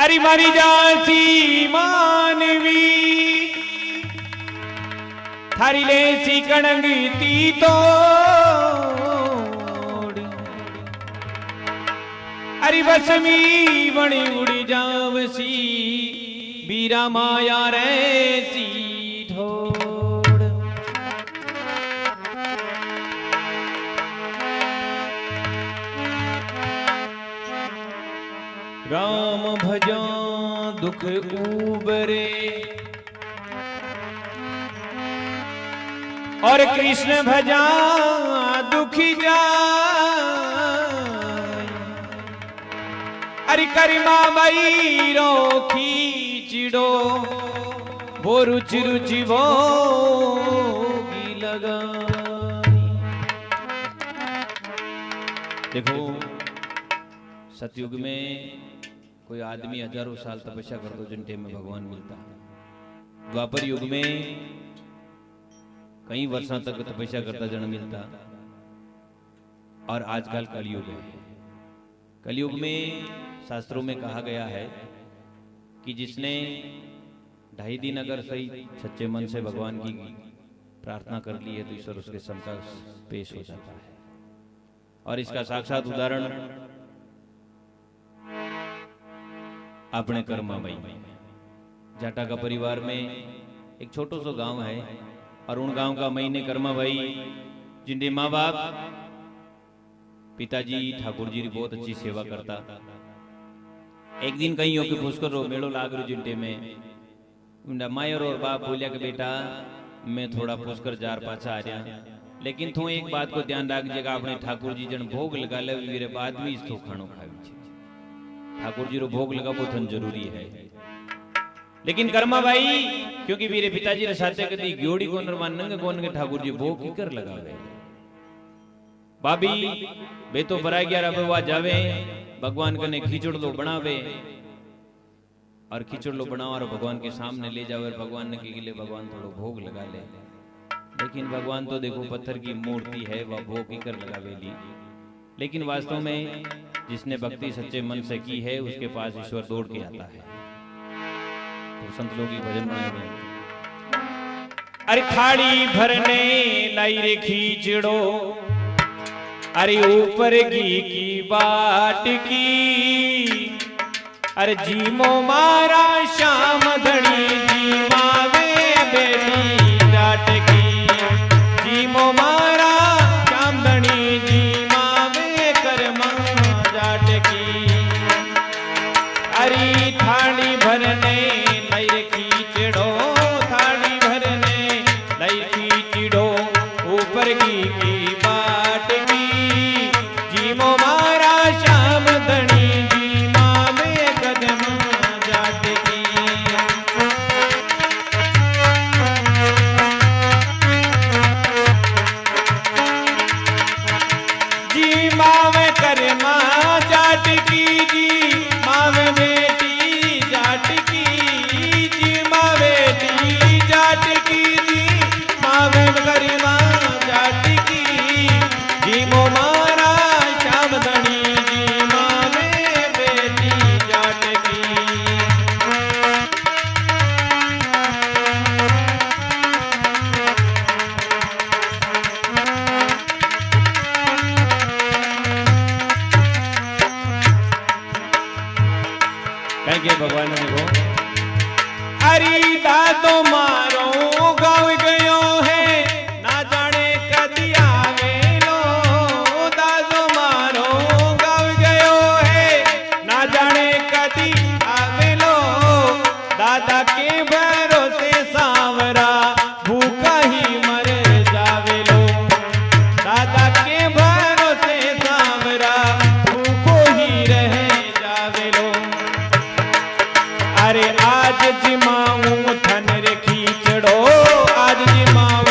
अरे मारी जासी मानवी थारी लेसी कणंगती तोड़ अरे बसमी बणी उड़ी जावसी बीरा माया रेसी ठोड़ राम भजा दुख उबरे और कृष्ण भजा दुखी जाए अरे करिमा मई रोखी चिड़ो वो रुचि रुचि वो लगा। देखो सतयुग में कोई आदमी हजारों साल तपस्या कर दो जिनटे में भगवान मिलता। द्वापर युग में कई वर्षों तक तपस्या करता जन मिलता। और आजकल कलयुग है। कलयुग में शास्त्रों में कहा गया है कि जिसने 2.5 दिन अगर सही सच्चे मन से भगवान की प्रार्थना कर ली है तो ईश्वर उसके समक्ष पेश हो जाता है। और इसका साक्षात उदाहरण अपने कर्माबाई जाटा का परिवार में एक छोटो सो गांव है और उन गांव का महीने कर्माबाई जिनके माँ बाप पिताजी ठाकुर जी बहुत अच्छी सेवा करता। एक दिन कहीं हो कि पुष्कर रो मेड़ो लाग रो जिनटे में उनका मायर और बाप बोलिया कि बेटा मैं थोड़ा पुष्कर जार पाछा आ रहा लेकिन तू एक बात को ध्यान रखिएगा अपने ठाकुर जी जन भोग लगा ले मेरे बाद में इस तो खानो खावी ठाकुर जी रो भोग लगा बहुत जरूरी है। लेकिन कर्मा भाई क्योंकि मेरे पिताजी रे साथे कदी ग्योड़ी को नरमान नंग कोन के ठाकुर जी भोग की कर लगावे भाभी बे तो बरा गया रब वा जावे भगवान कने खिचड़ लो बनावे और खिचड़ लो बनावा और भगवान के सामने ले जावे भगवान ने के लिए भगवान थोड़ा भोग लगा ले। लेकिन भगवान तो देखो पत्थर की मूर्ति है वह भोग की कर लगावेली। लेकिन वास्तव में जिसने भक्ति सच्चे मन से की है उसके पास ईश्वर दौड़ के आता है। तो संत लोग की भजन बनाए गए। अरे थाली भरने लाई रे खींचड़ो अरे ऊपर की बाट की अरे जीमो मारा श्याम धनी जी मावे बेटी डाट की जीमो मारा श्याम धनी जी मावे कर्मा जाट की अरे थाली भरने लाई खींचड़ो थाली भरने लाई खींचड़ो ऊपर की बाट की जीमो मारा श्याम धनी जी मावे कदम जाट की जी मावे कर्मा जाट की जी मावे बेटी जाट की जी मावे दी जाट की जी मावे गरिमा जाट की जी मो मारा श्याम धनी जी मावे बेटी जाट की। कहेंगे भगवान को अरे दादो मारो गाँव गयो है ना जाने कदी आवेलो दादो मारो गाँव गयो है ना जाने कदी आवेलो दादा के भरोसे सांवरा भूखा ही मर जावेलो दादा के भरोसे सांवरा भूखो ही रह जावेलो। अरे आज जिमाऊं थन रे खींचड़ो आज जिमाऊं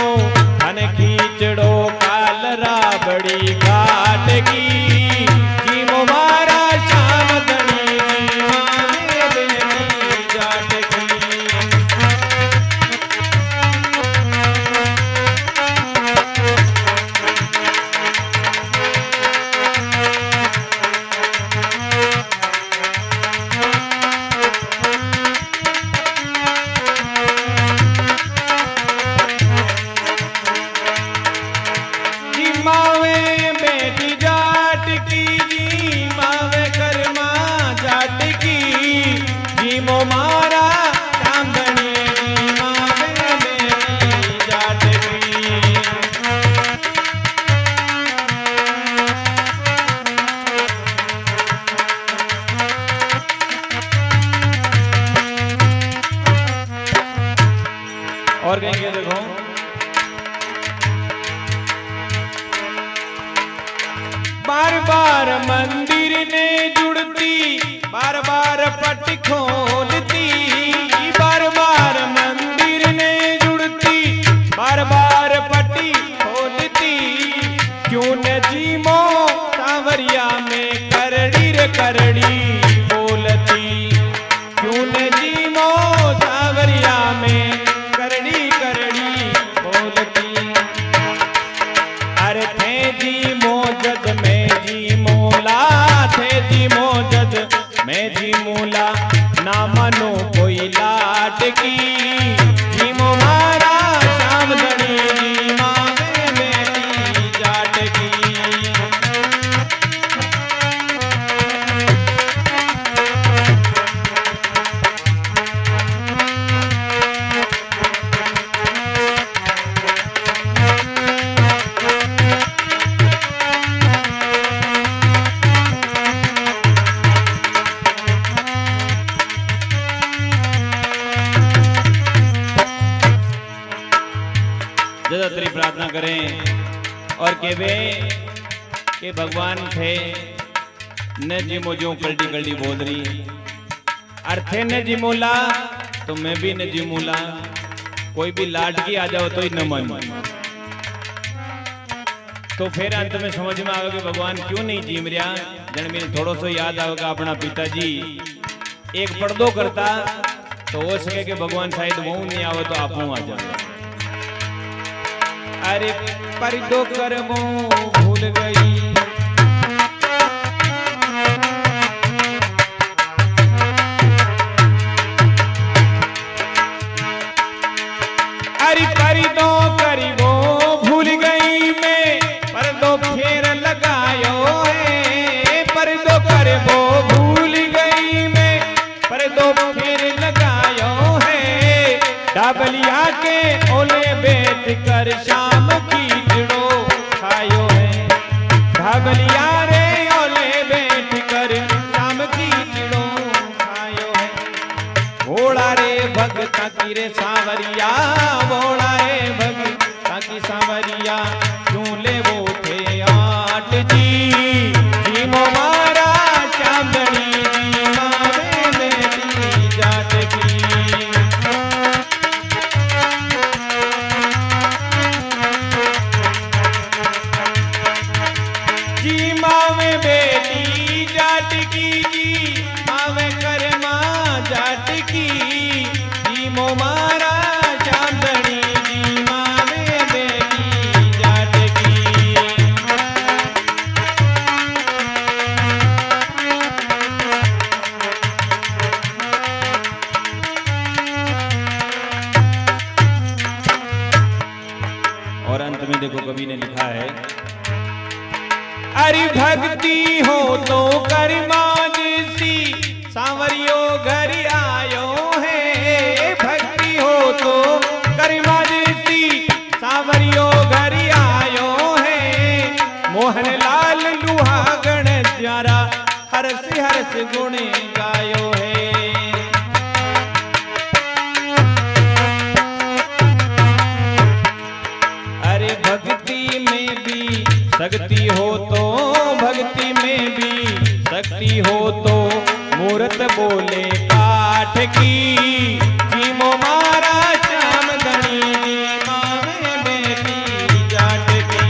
और कहेंगे देखो, बार बार मंदिर ने जुड़ती, बार बार पट खोलती, बार बार मंदिर ने जुड़ती, बार बार पट्टी खोलती, क्यों न जीमो सांवरिया में करड़ी रे करड़ी बोलती, क्यों न जीमो सांवरिया में करड़ी करड़ी बोलती। अरे थे जी मोजद में जी मोला, थे जी मोजद में जी मोला, ना मनो कोई लाट की, जी मोहारा श्याम धनी जी मावे बेटी जाट की। जदातरी प्रार्थना करें और केवे के भगवान थे न जिमो जो कल्टी कल्टी बोल रही, अर्थे न जिमोला तो मैं भी न जिमूला, कोई भी लाडकी आ जाओ तो ही न मन। तो फिर अंत में समझ में आवे कि भगवान क्यों नहीं जीम रहा। जन में थोड़ो सो याद आवेगा अपना पिताजी एक पर्दो करता तो हो सके कि भगवान शायद वो नहीं आवे तो आप आ जाओ। अरे पर्दो करमो भूल गई, अरे पर्दो करीबो भूल गई मैं, पर्दो फेर लगायो है, पर्दो करबो भूल गई मैं, पर्दो फेर लगायो है, डाबलिया के ओले बैठ कर शाम कीचड़ो खायो है, डाबलिया रे ओले बैठ कर शाम कीचड़ो खायो है। भोला रे भगता की रे सांवरिया, भोला रे भगता की सांवरिया, क्यों ले वो थे आट जी, जीमो मारा श्याम धनी जी मावे बेटी जाट की। जी मावे बेटी जाट की, जी मावे करमा जाट की, जी मो मारा श्याम धनी जी मावे बेटी जाट की। और अंत में देखो कवि ने लिखा है, अरे भक्ति हो तो करमा जैसी, सांवरियो घर आयो है, भक्ति हो तो करमा जैसी, सांवरियो घर आयो है, मोहन लाल लुहागण ज्यारा हर्ष हर्ष गुण गायो है। अरे भक्ति में भी शक्ति हो तो, भक्ति में भी शक्ति हो तो, मूर्त बोले काठ की, जीमो मारा श्याम धनी जी मावे बेटी जाट की।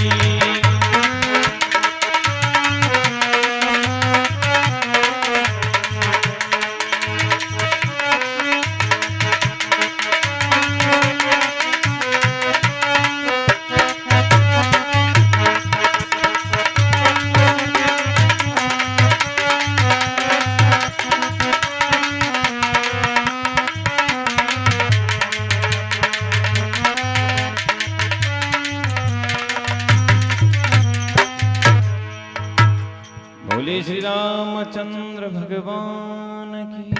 बोले श्री रामचंद्र भगवान की।